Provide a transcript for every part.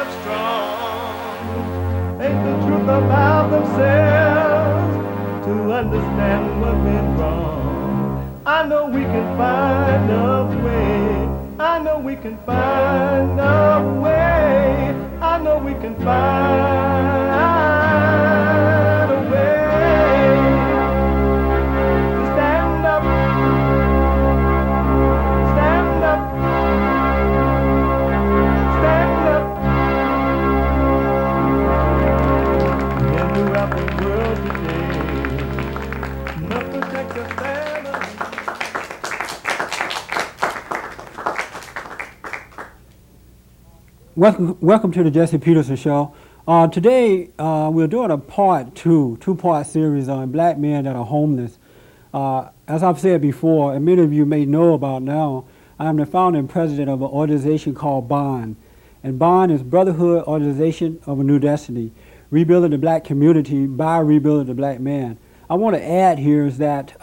not strong. Ain't the truth about themselves to understand what went wrong. I know we can find a way. I know we can find a way. I know we can find a way to stand up, stand up, stand up. In the rapping world today, nothing takes us better. Welcome to the Jesse Peterson Show. Today we're doing a two-part series on black men that are homeless. As I've said before, and many of you may know about now, I'm the founder and president of an organization called BOND. And BOND is Brotherhood Organization of a New Destiny, rebuilding the black community by rebuilding the black man. I want to add here is that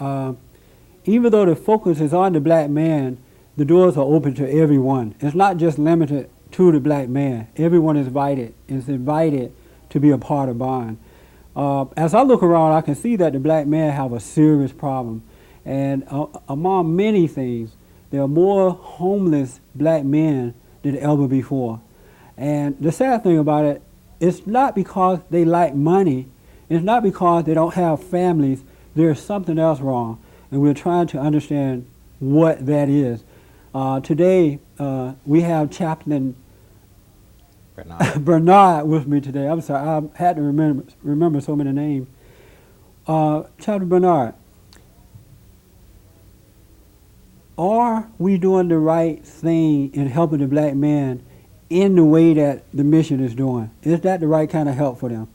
even though the focus is on the black man, the doors are open to everyone. It's not just limited to the black man. Everyone is invited to be a part of BOND. As I look around, I can see that the black man have a serious problem. And among many things, there are more homeless black men than ever before. And the sad thing about it, it's not because they lack money. It's not because they don't have families. There's something else wrong. And we're trying to understand what that is. Today, we have Chaplain Bernard with me today. I'm sorry, I had to remember so many names. Chaplain Bernard, are we doing the right thing in helping the black man in the way that the mission is doing? Is that the right kind of help for them?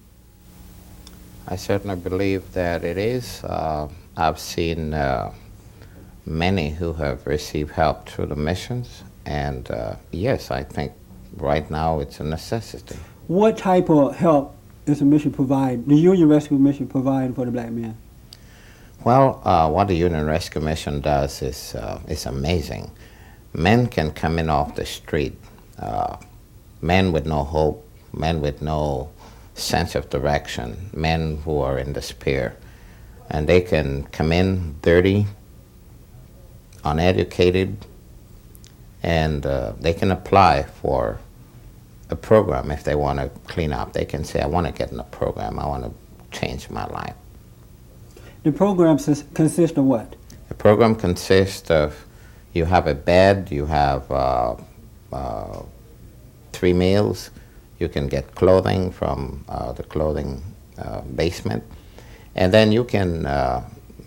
I certainly believe that it is. I've seen many who have received help through the missions, and yes, I think right now it's a necessity. What type of help is the mission provide, the Union Rescue Mission provide for the black man? Well, what the Union Rescue Mission does is amazing. Men can come in off the street, men with no hope, men with no sense of direction, men who are in despair, and they can come in dirty, uneducated, and they can apply for a program if they want to clean up. They can say, I want to get in a program, I want to change my life. The program consists of what? The program consists of, you have a bed, you have 3 meals, you can get clothing from the clothing basement, and then you can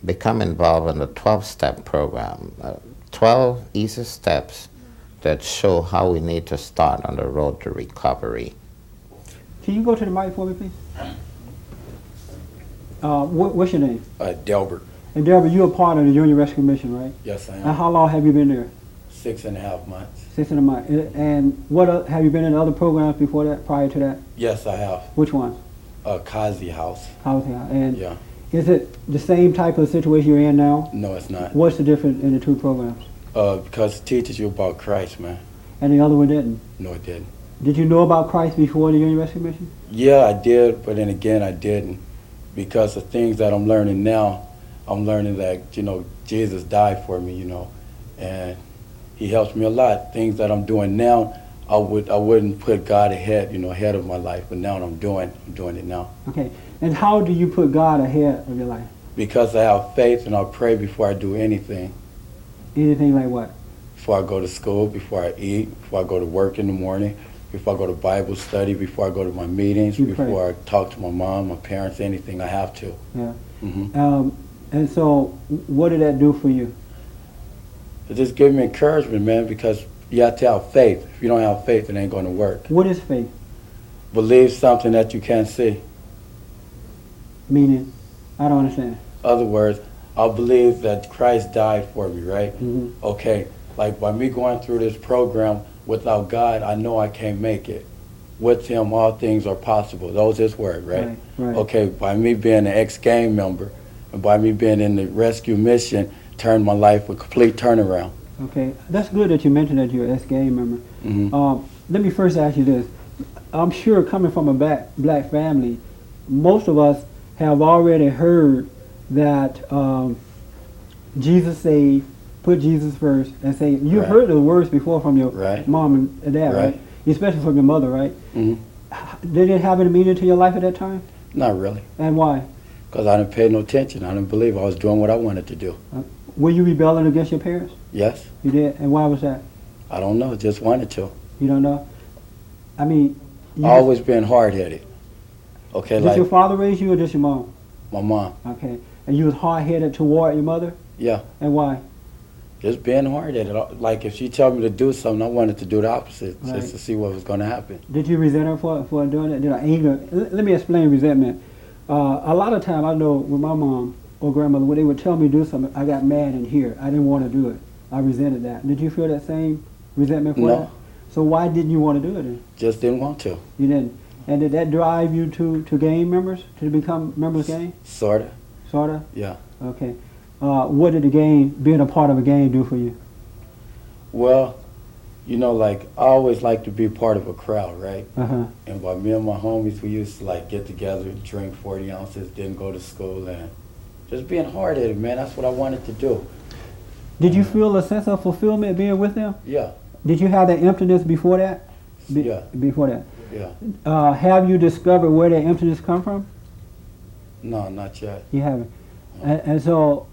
become involved in the 12-step program, 12 easy steps that show how we need to start on the road to recovery. Can you go to the mic for me, please? What's your name? Delbert. And Delbert, you're a part of the Union Rescue Mission, right? Yes, I am. And how long have you been there? 6.5 months. 6.5 months. And what have you been in other programs before that, prior to that? Yes, I have. Which ones? Kazi House. Housing. And Yeah. is it the same type of situation you're in now? No, it's not. What's the difference in the two programs? Because it teaches you about Christ, man. And the other one didn't? No, it didn't. Did you know about Christ before the Union Rescue Mission? Yeah, I did, but then again, I didn't. Because the things that I'm learning now, I'm learning that, Jesus died for me, and he helps me a lot. Things that I'm doing now, I wouldn't put God ahead, ahead of my life, but now I'm doing it now. Okay. And how do you put God ahead of your life? Because I have faith and I pray before I do anything. Anything like what? Before I go to school, before I eat, before I go to work in the morning, before I go to Bible study, before I go to my meetings, before I talk to my mom, my parents, anything, I have to. Yeah. Mm-hmm. And so what did that do for you? It just gave me encouragement, man, because you have to have faith. If you don't have faith, it ain't going to work. What is faith? Believe something that you can't see. Meaning? I don't understand. Other words, I believe that Christ died for me, right? Mm-hmm. Okay, like by me going through this program, without God, I know I can't make it. With him, all things are possible. Those his word, right? Right. Okay, by me being an ex-gang member, and by me being in the rescue mission, turned my life a complete turnaround. Okay, that's good that you mentioned that you're an ex-gang member. Mm-hmm. Let me first ask you this. I'm sure coming from a black family, most of us have already heard that Jesus saved, put Jesus first, and say, you've Right. heard the words before from your Right. mom and dad, right? Right. Especially from your mother, right? Mhm. Did it have any meaning to your life at that time? Not really, And why? because I didn't pay no attention. I didn't believe I was doing what I wanted to do. Were you rebelling against your parents? Yes, You did? And why was that? I don't know, just wanted to. You don't know? I mean, you Always been hard-headed. Okay, did like your father raise you or just your mom? my mom. Okay. And you was hard-headed toward your mother? Yeah, And why? just being hard-headed. Like if she told me to do something, I wanted to do the opposite, Right. just to see what was going to happen. Did you resent her for doing it? Did I anger? Let me explain resentment. A lot of time I know with my mom or grandmother, when they would tell me to do something, I got mad in here. I didn't want to do it. I resented that. Did you feel that same resentment for No. that? So why didn't you want to do it then? Just didn't want to. You didn't. And did that drive you to gang members, to become members of gang? Sorta. Sort of? Yeah. Okay. What did the gang, being a part of a gang, do for you? Well, you know, like I always like to be part of a crowd, right? Uh-huh. And by me and my homies, we used to like get together, drink 40 ounces, didn't go to school, and just being hard-headed, man. That's what I wanted to do. Did you feel a sense of fulfillment being with them? Yeah. Did you have that emptiness before that? Yeah. Before that. Yeah. Have you discovered where that emptiness come from? No, not yet. You haven't. And so,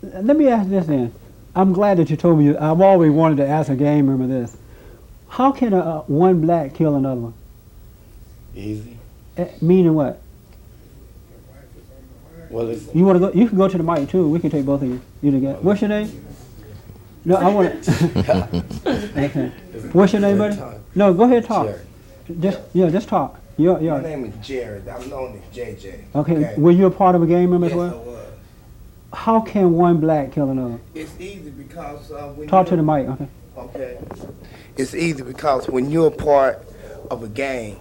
let me ask this then. I'm glad that you told me. I've always wanted to ask a gang member this. How can one black kill another one? Easy. Meaning what? Well, it's You want to go? You can go to the mic too. We can take both of you. You together. What's your name? No, I want to. Okay. What's your name, buddy? No, go ahead, talk. Jerry. Just talk. You're My name is Jared. I'm known as JJ. okay. Were you a part of a gang member Yes, as I well? was. How can one black kill another? It's easy because when Talk to you're- the mic. Okay. Okay. It's easy because when you're a part of a gang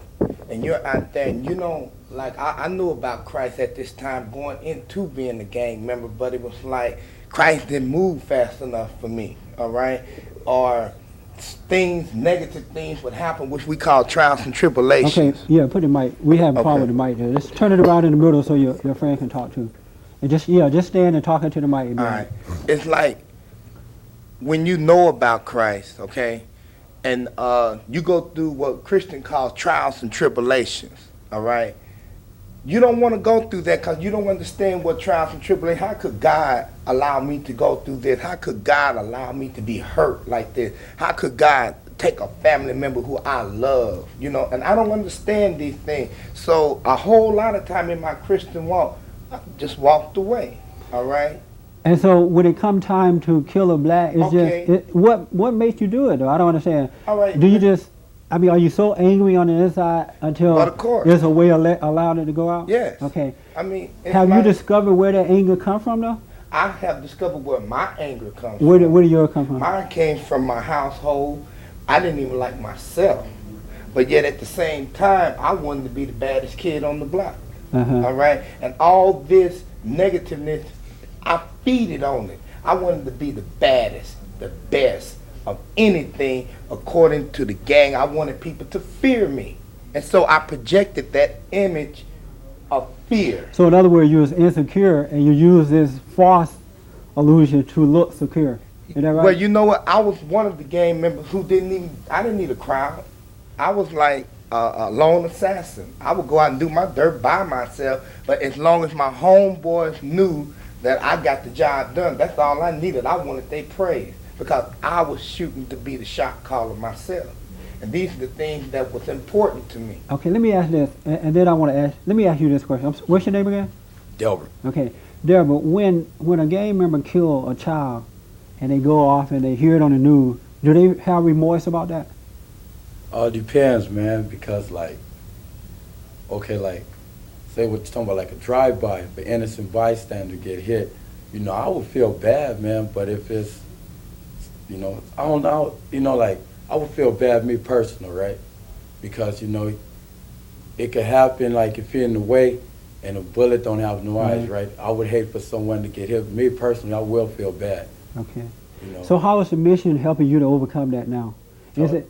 and you're out there and you know, like I knew about Christ at this time going into being a gang member, but it was like Christ didn't move fast enough for me, all right? Or things, negative things would happen, which we call trials and tribulations. Okay. Yeah. Put the mic. We have a problem Okay. with the mic there. Just turn it around in the middle so your friend can talk too. And just stand and talking to the mic. All right. It's like when you know about Christ, okay, and you go through what Christian calls trials and tribulations, all right? You don't want to go through that because you don't understand what trials and tribulations. How could God allow me to go through this? How could God allow me to be hurt like this? How could God take a family member who I love, you know? And I don't understand these things. So a whole lot of time in my Christian walk, I just walked away, all right? And so when it come time to kill a black, it's Okay. just what makes you do it though? I don't understand. All right. Do you just? I mean, are you so angry on the inside until But of course. there's a way of allowing it to go out? Yes. Okay. I mean, it's Have you like- discovered where that anger come from though? I have discovered where my anger comes Where from. did yours come from? Mine came from my household. I didn't even like myself. But yet at the same time, I wanted to be the baddest kid on the block. Uh-huh. All right? And all this negativeness, I feed it on it. I wanted to be the baddest, the best of anything according to the gang. I wanted people to fear me. And so I projected that image of fear. So in other words, you was insecure and you use this false illusion to look secure. Is that right? Well, you know what? I was one of the gang members who I didn't need a crowd. I was like a lone assassin. I would go out and do my dirt by myself, but as long as my homeboys knew that I got the job done, that's all I needed. I wanted their praise because I was shooting to be the shot caller myself. And these are the things that was important to me. Okay, let me ask this, and then I want to ask. Let me ask you this question. What's your name again? Delbert. Okay, Delbert. When a gang member kill a child, and they go off and they hear it on the news, do they have remorse about that? It depends, man, because like, okay, like, say what you're talking about, like a drive-by, if an innocent bystander get hit, you know, I would feel bad, man, but if it's, you know, I don't know, you know, like, I would feel bad, me personal, right? Because, you know, it could happen, like, if you're in the way and a bullet don't have no eyes, right? I would hate for someone to get hit. Me personally, I will feel bad. Okay. You know. So how is the mission helping you to overcome that now? Is it?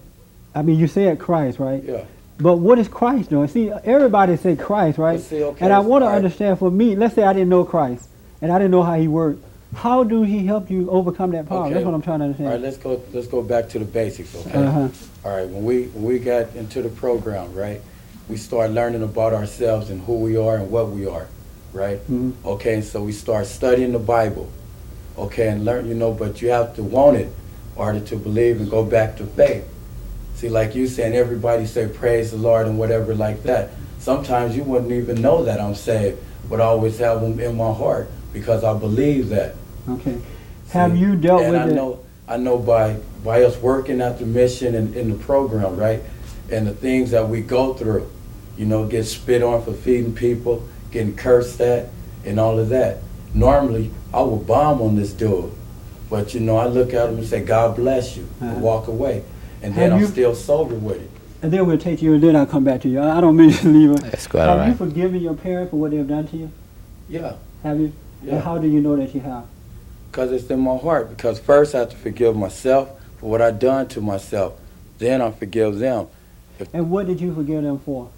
I mean, you said Christ, right? Yeah. But what is Christ doing? See, everybody say Christ, right? See, okay, and I want to all right. understand. For me, let's say I didn't know Christ and I didn't know how He worked. How do He help you overcome that problem? Okay. That's what I'm trying to understand. All right, let's go back to the basics, okay? Uh-huh. All right, when we got into the program, right, we start learning about ourselves and who we are and what we are, right? Mhm. Okay, and so we start studying the Bible, okay, and learn, but you have to want it in order to believe and go back to faith. See, like you saying, everybody say praise the Lord and whatever like that. Sometimes you wouldn't even know that I'm saved, but I always have them in my heart because I believe that. Okay. Have you dealt and with I it? know, I know by us working at the mission and in the program, right, and the things that we go through, get spit on for feeding people, getting cursed at, and all of that. Normally, I would bomb on this dude, but I look at him and say, God bless you, and walk away. And then I'm still sober with it. And then we'll take you, and then I'll come back to you. I don't mean to leave it. That's quite Have all right. you forgiven your parents for what they've done to you? Yeah. Have you? Yeah. And how do you know that you have? Because it's in my heart. Because first I have to forgive myself for what I've done to myself. Then I forgive them. And what did you forgive them for?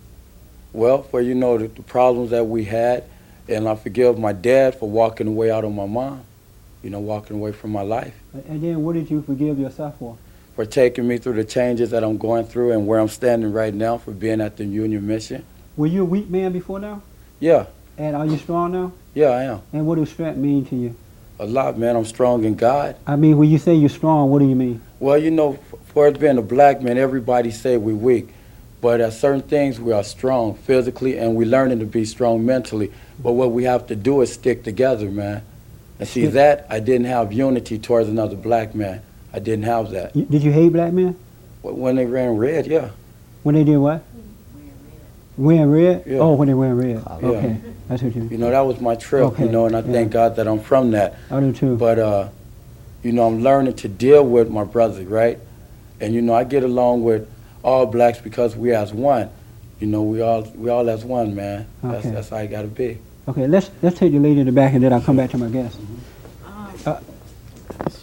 Well, for the problems that we had, and I forgive my dad for walking away out on my mom, walking away from my life, And then what did you forgive yourself for? for taking me through the changes that I'm going through and where I'm standing right now, for being at the Union Mission. Were you a weak man before now? Yeah, And are you strong now? yeah, I am. And what does strength mean to you? A lot, man. I'm strong in God. I mean, when you say you're strong, what do you mean? Well, for us being a black man, everybody say we're weak. But at certain things, we are strong physically, and we're learning to be strong mentally. But what we have to do is stick together, man. And see, that I didn't have unity towards another black man. I didn't have that. Did you hate black men? When they ran red, yeah. When they did what? Wearing red? Yeah. Oh, when they wearing red. Yeah. Okay, that's what you mean. That was my trip, Okay, and I thank God that I'm from that. I do too. But, I'm learning to deal with my brothers, right? And, I get along with all blacks because we as one. We all as one, man. Okay. That's how I got to be. Okay, let's take the lady in the back, and then I'll come back to my guest.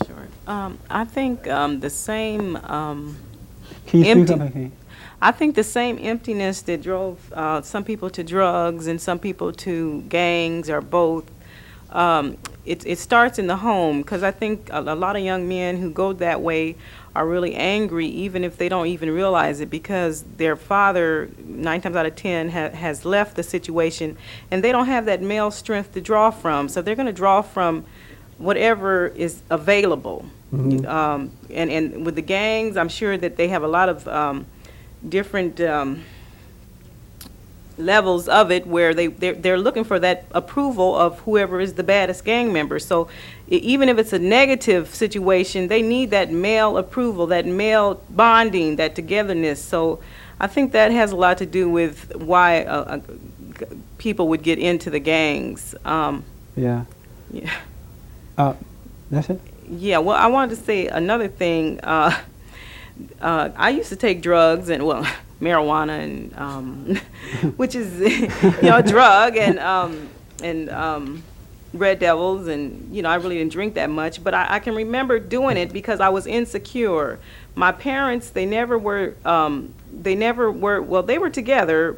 Sure. I think the same Can you speak empty- up? Okay. I think the same emptiness that drove some people to drugs and some people to gangs or both, it starts in the home, because I think a lot of young men who go that way are really angry, even if they don't even realize it, because their father, 9 times out of 10, has left the situation, and they don't have that male strength to draw from. So they're going to draw from whatever is available. And with the gangs, I'm sure that they have a lot of different levels of it, where they're looking for that approval of whoever is the baddest gang member. So even if it's a negative situation, they need that male approval, that male bonding, that togetherness. So I think that has a lot to do with why people would get into the gangs. Yeah. Yeah. That's it? Yeah, well, I wanted to say another thing. I used to take drugs and, marijuana, and which is a drug, and Red Devils, and I really didn't drink that much, but I can remember doing it because I was insecure. My parents, they were together,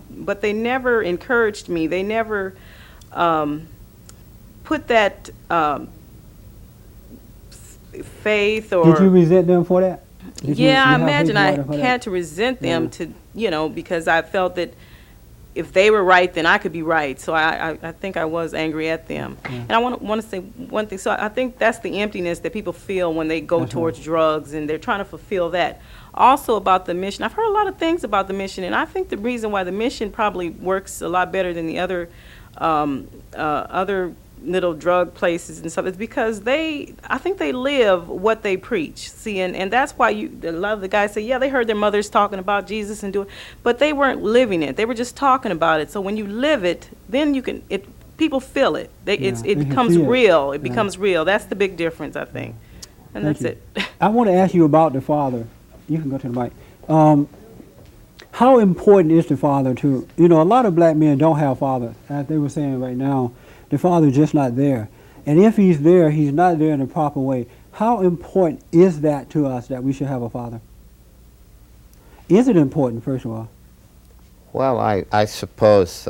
but they never encouraged me. They never put that faith or... Did you resent them for that? I imagine I had to resent them because I felt that if they were right, then I could be right. So I think I was angry at them. And I want to say one thing. So I think that's the emptiness that people feel when they go towards drugs, and they're trying to fulfill that. Also about the mission, I've heard a lot of things about the mission, and I think the reason why the mission probably works a lot better than the other little drug places and stuff is because I think they live what they preach. See, and that's why a lot of the guys say, yeah, they heard their mothers talking about Jesus and doing, but they weren't living it. They were just talking about it. So when you live it, then people feel it. It becomes real. It becomes real. That's the big difference, I think. And that's it. I want to ask you about the father. You can go to the mic. How important is the father to, a lot of black men don't have fathers, as they were saying right now. The father's just not there. And if he's there, he's not there in the proper way. How important is that to us that we should have a father? Is it important, first of all? Well, I suppose,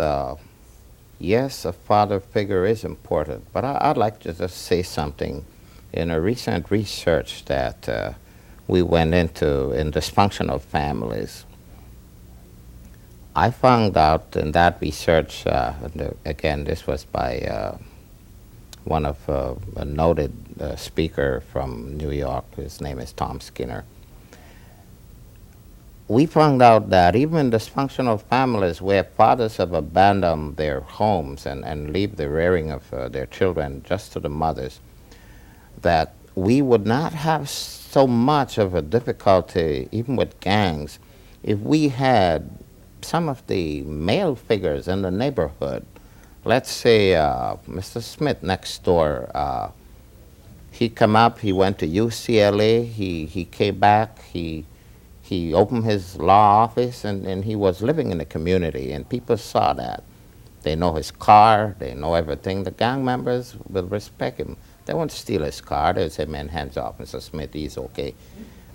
yes, a father figure is important, but I'd like to just say something. In a recent research that we went into in dysfunctional families, I found out in that research, again, this was by one of a noted speaker from New York. His name is Tom Skinner. We found out that even in dysfunctional families where fathers have abandoned their homes and leave the rearing of their children just to the mothers, that we would not have so much of a difficulty, even with gangs, if we had some of the male figures in the neighborhood. Let's say Mr. Smith next door, he come up, he went to UCLA, he came back, he opened his law office, and he was living in the community, and people saw that. They know his car, they know everything. The gang members will respect him. They won't steal his car. They'll say, man, hands off, Mr. Smith, he's okay.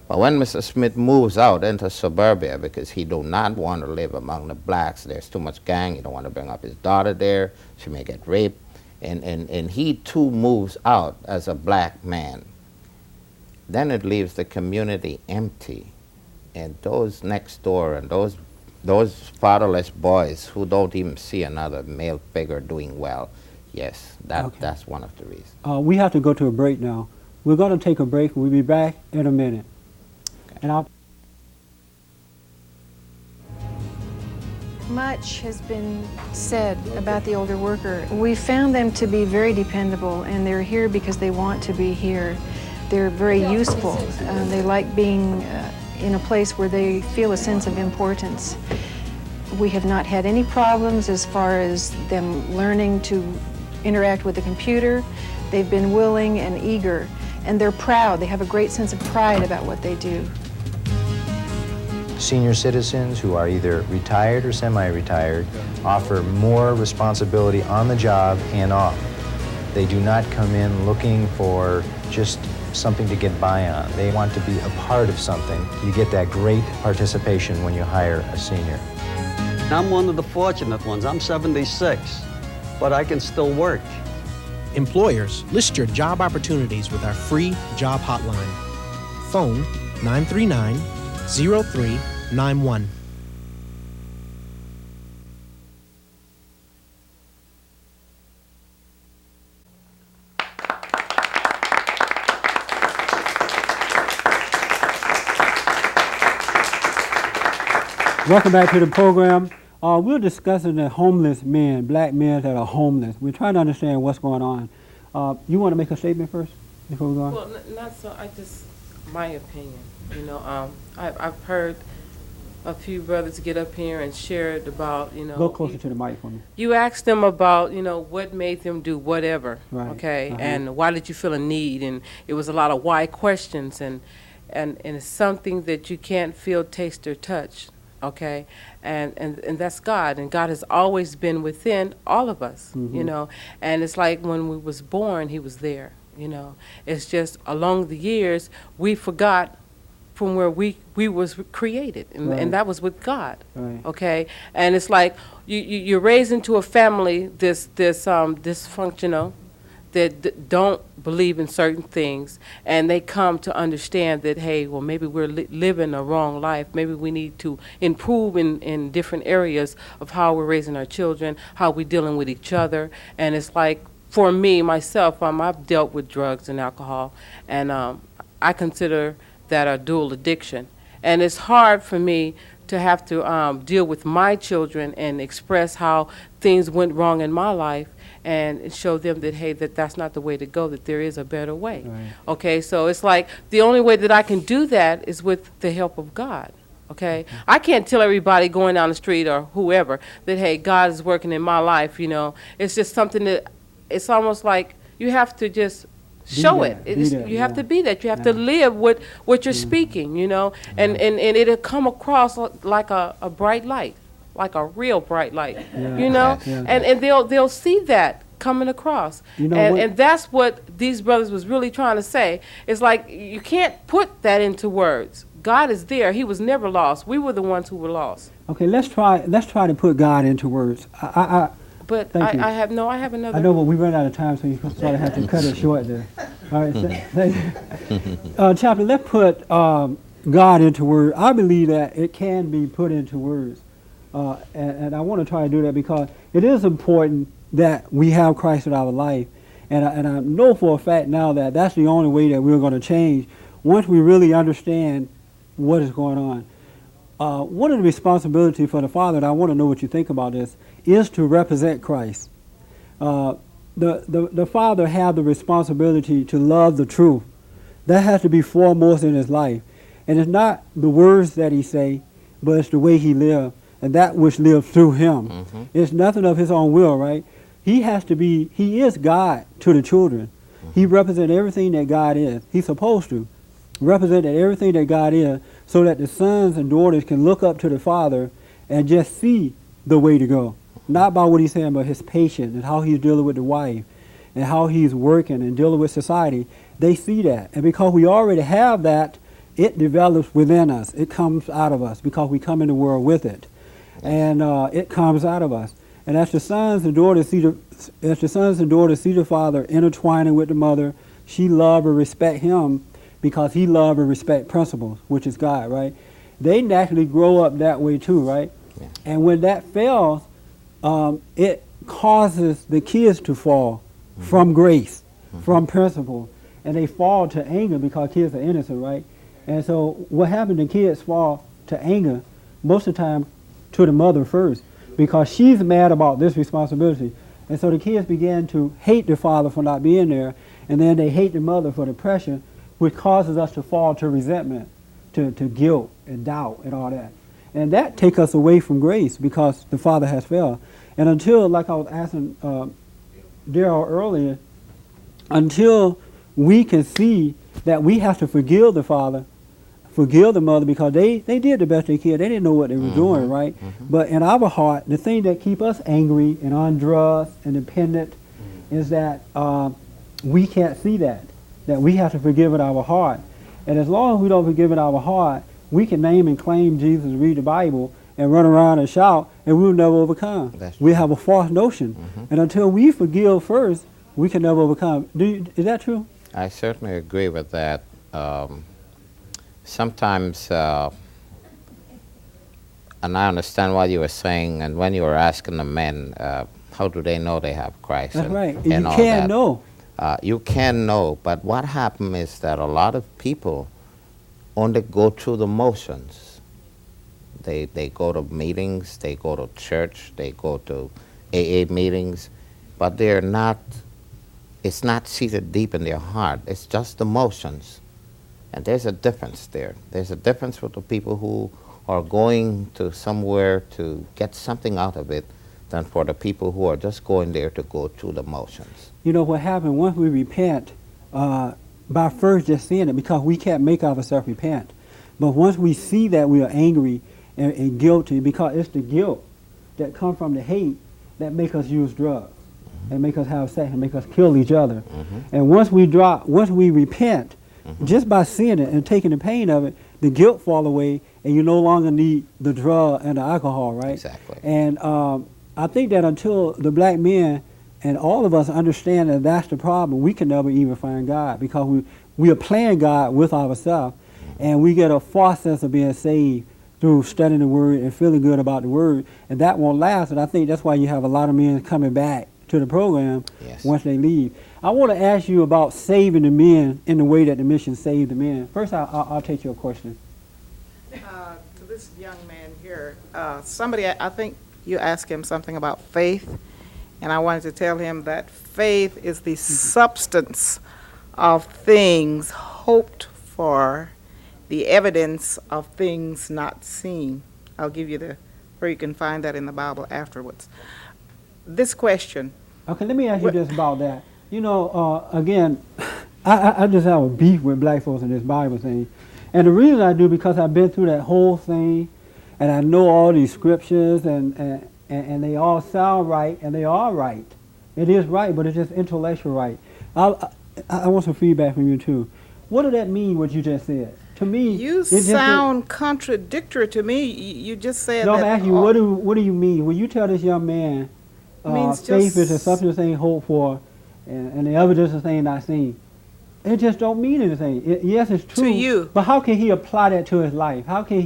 But when Mr. Smith moves out into suburbia because he do not want to live among the blacks, there's too much gang, he don't want to bring up his daughter there, she may get raped, and he too moves out as a black man, then it leaves the community empty. And those next door and those fatherless boys who don't even see another male figure doing well, yes, that's one of the reasons. We have to go to a break now. We're going to take a break. We'll be back in a minute. Okay. And Much has been said about the older worker. We found them to be very dependable, and they're here because they want to be here. They're very useful. They like being in a place where they feel a sense of importance. We have not had any problems as far as them learning to interact with the computer. They've been willing and eager, and they're proud. They have a great sense of pride about what they do. Senior citizens who are either retired or semi-retired offer more responsibility on the job and off. They do not come in looking for just something to get by on. They want to be a part of something. You get that great participation when you hire a senior. I'm one of the fortunate ones. I'm 76, but I can still work. Employers, list your job opportunities with our free job hotline. Phone 939-0391. welcome back to the program. We're discussing the homeless men, black men that are homeless. We're trying to understand what's going on. You want to make a statement first before we go on? Well, not so. My opinion. You know, I've heard a few brothers get up here and share it about, you know. Go closer to the mic for me. You asked them about, you know, what made them do whatever, Right. okay, and why did you feel a need, and it was a lot of why questions, and it's something that you can't feel, taste, or touch, okay, and that's God, and God has always been within all of us, you know, and it's like when we was born, He was there, you know. It's just along the years we forgot from where we was created, and that was with God, okay? And it's like you're raised into a family this dysfunctional that don't believe in certain things, and they come to understand that, hey, well, maybe we're living a wrong life. Maybe we need to improve in different areas of how we're raising our children, how we're dealing with each other. And it's like, for me, myself, I've dealt with drugs and alcohol, and I consider that a dual addiction. And it's hard for me to have to deal with my children and express how things went wrong in my life and show them that, hey, that's not the way to go, that there is a better way. Okay, so it's like the only way that I can do that is with the help of God. Okay, I can't tell everybody going down the street or whoever that, hey, God is working in my life, you know. It's just something that, it's almost like you have to just show it. You have to be that. You have to live what you're speaking, you know, and it'll come across like a bright light, like a real bright light, you know, and they'll see that coming across. You know and, what- and that's what these brothers was really trying to say. It's like you can't put that into words. God is there. He was never lost. We were the ones who were lost. Okay, let's try to put God into words. But Thank you. I have another. I know, but we run out of time, so you probably have to cut it short there. All right, thank you. Chaplain, let's put God into words. I believe that it can be put into words. And I want to try to do that because it is important that we have Christ in our life. And I know for a fact now that that's the only way that we're going to change once we really understand what is going on. One of the responsibilities for the Father, and I want to know what you think about this, is to represent Christ. The Father has the responsibility to love the truth. That has to be foremost in his life. And it's not the words that he say, but it's the way he lives, and that which lives through him. Mm-hmm. It's nothing of his own will, right? He is God to the children. He represents everything that God is. He's supposed to represent everything that God is, so that the sons and daughters can look up to the Father and just see the way to go. Not by what he's saying, but his patience and how he's dealing with the wife and how he's working and dealing with society. They see that. And because we already have that, it develops within us. It comes out of us because we come in the world with it. And it comes out of us. And as the sons and daughters see the Father intertwining with the mother, she love and respect him because he love and respect principles, which is God, right? They naturally grow up that way too, right? Yeah. And when that fails, it causes the kids to fall from grace, from principle, and they fall to anger because kids are innocent, right? And so what happens, the kids fall to anger most of the time to the mother first because she's mad about this responsibility. And so the kids begin to hate the father for not being there, and then they hate the mother for the pressure, which causes us to fall to resentment, to guilt and doubt and all that. And that takes us away from grace because the Father has failed. And until, like I was asking Daryl earlier, until we can see that we have to forgive the Father, forgive the mother, because they did the best they could. They didn't know what they were doing, right? But in our heart, the thing that keep us angry and on drugs and dependent is that we can't see that we have to forgive in our heart. And as long as we don't forgive in our heart, we can name and claim Jesus, read the Bible, and run around and shout, and we'll never overcome. We have a false notion. And until we forgive first, we can never overcome. Is that true? I certainly agree with that. Sometimes, and I understand what you were saying, and when you were asking the men, how do they know they have Christ? That's and, right. And You all can't that. know. You can know, but what happens is that a lot of people only go through the motions. They go to meetings, they go to church, they go to AA meetings, but it's not seated deep in their heart. It's just the motions. And there's a difference there. There's a difference with the people who are going to somewhere to get something out of it than for the people who are just going there to go through the motions. You know what happened once we repent, by first just seeing it, because we can't make ourselves repent. But once we see that we are angry and guilty, because it's the guilt that comes from the hate that make us use drugs and make us have sex and make us kill each other. And once we repent, just by seeing it and taking the pain of it, the guilt fall away, and you no longer need the drug and the alcohol, right? Exactly. And I think that until the black men and all of us understand that that's the problem, we can never even find God, because we are playing God with ourselves, and we get a false sense of being saved through studying the Word and feeling good about the Word, and that won't last. And I think that's why you have a lot of men coming back to the program once they leave. I want to ask you about saving the men in the way that the mission saved the men. First, I'll take your question. To this young man here, somebody, I think you asked him something about faith, and I wanted to tell him that faith is the substance of things hoped for, the evidence of things not seen. I'll give you where you can find that in the Bible afterwards. This question. Okay, let me ask you this about that. You know, again, I just have a beef with black folks in this Bible thing. And the reason I do, because I've been through that whole thing, and I know all these scriptures, and they all sound right, and they are right. It is right, but it's just intellectual right. I want some feedback from you too. What did that mean? What you just said to me? You sound contradictory to me. You just said no, that. I'm asking you. What do you mean when you tell this young man, faith is a substance of things hoped for, and the evidence of things not seen? It just don't mean anything. Yes, it's true. To you. But how can he apply that to his life? How can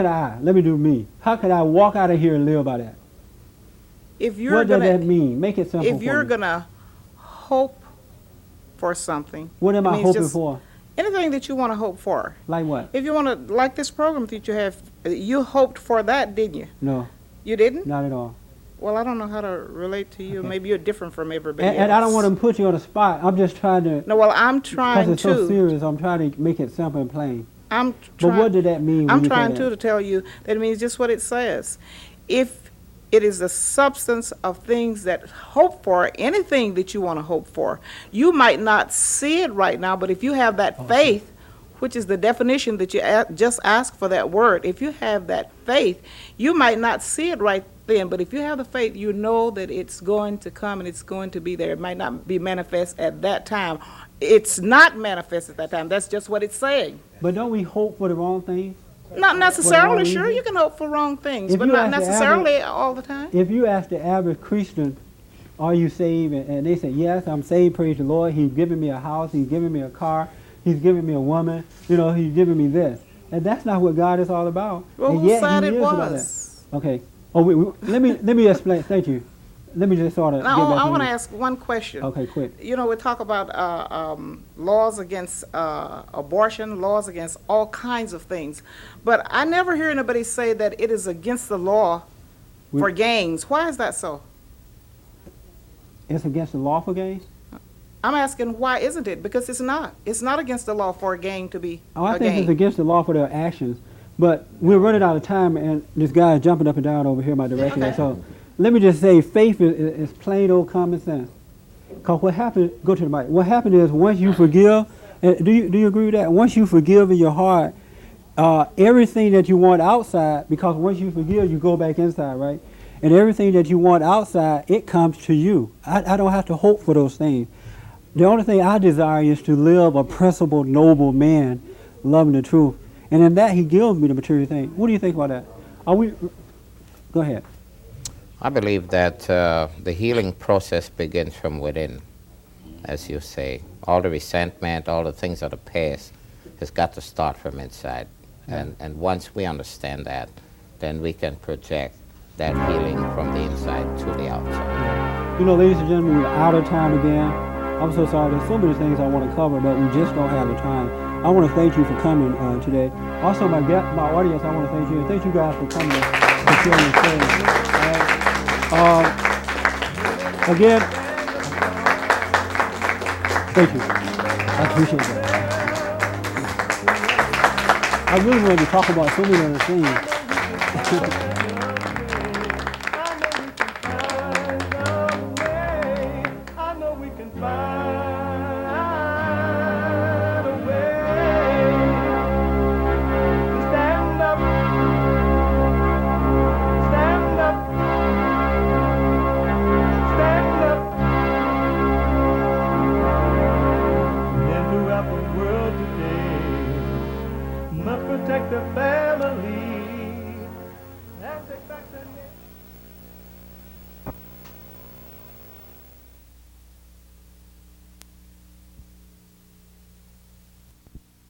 I? Let me do me. How can I walk out of here and live by that? What does that mean? Make it simple. If you're gonna hope for something, what am I hoping for? Anything that you want to hope for. Like what? If you want to, like this program that you have, you hoped for that, didn't you? No. You didn't? Not at all. Well, I don't know how to relate to you. Okay. Maybe you're different from everybody else. And I don't want to put you on the spot. I'm just trying to. No, well, I'm trying to. Because it's so serious, I'm trying to make it simple and plain. But what did that mean? I'm trying to tell you that it means just what it says. If it is the substance of things that hope for, anything that you want to hope for, you might not see it right now, but if you have that faith, which is the definition that you just asked for that word, if you have that faith, you might not see it right then, but if you have the faith, you know that it's going to come and it's going to be there. It might not be manifest at that time. It's not manifest at that time. That's just what it's saying. But don't we hope for the wrong things? Not necessarily. Sure, you can hope for wrong things, but not necessarily all the time. If you ask the average Christian, are you saved? And they say, yes, I'm saved, praise the Lord. He's given me a house. He's given me a car. He's given me a woman. He's given me this. And that's not what God is all about. Well, who said it was? Okay. Let me explain. Thank you. Let me just sort of. Now, I want to ask one question. Okay, quick. We talk about laws against abortion, laws against all kinds of things, but I never hear anybody say that it is against the law for gangs. Why is that so? It's against the law for gangs? I'm asking why isn't it? Because it's not. It's not against the law for a gang to be I think it's against the law for their actions. But we're running out of time, and this guy is jumping up and down over here in my direction. Okay. So let me just say, faith is plain old common sense. Because what happened, go to the mic, what happened is once you forgive, do you agree with that? Once you forgive in your heart, everything that you want outside, because once you forgive, you go back inside, right? And everything that you want outside, it comes to you. I don't have to hope for those things. The only thing I desire is to live a principled, noble man, loving the truth. And in that, he gives me the material thing. What do you think about that? Go ahead. I believe that the healing process begins from within, as you say. All the resentment, all the things of the past has got to start from inside. Yeah. And once we understand that, then we can project that healing from the inside to the outside. Ladies and gentlemen, we're out of time again. I'm so sorry. There's so many things I want to cover, but we just don't have the time. I want to thank you for coming today. Also, my audience, I want to thank you. And thank you guys for coming to sharing your stories. Again, thank you. I appreciate that. I really wanted to talk about so many other things. Protect the family.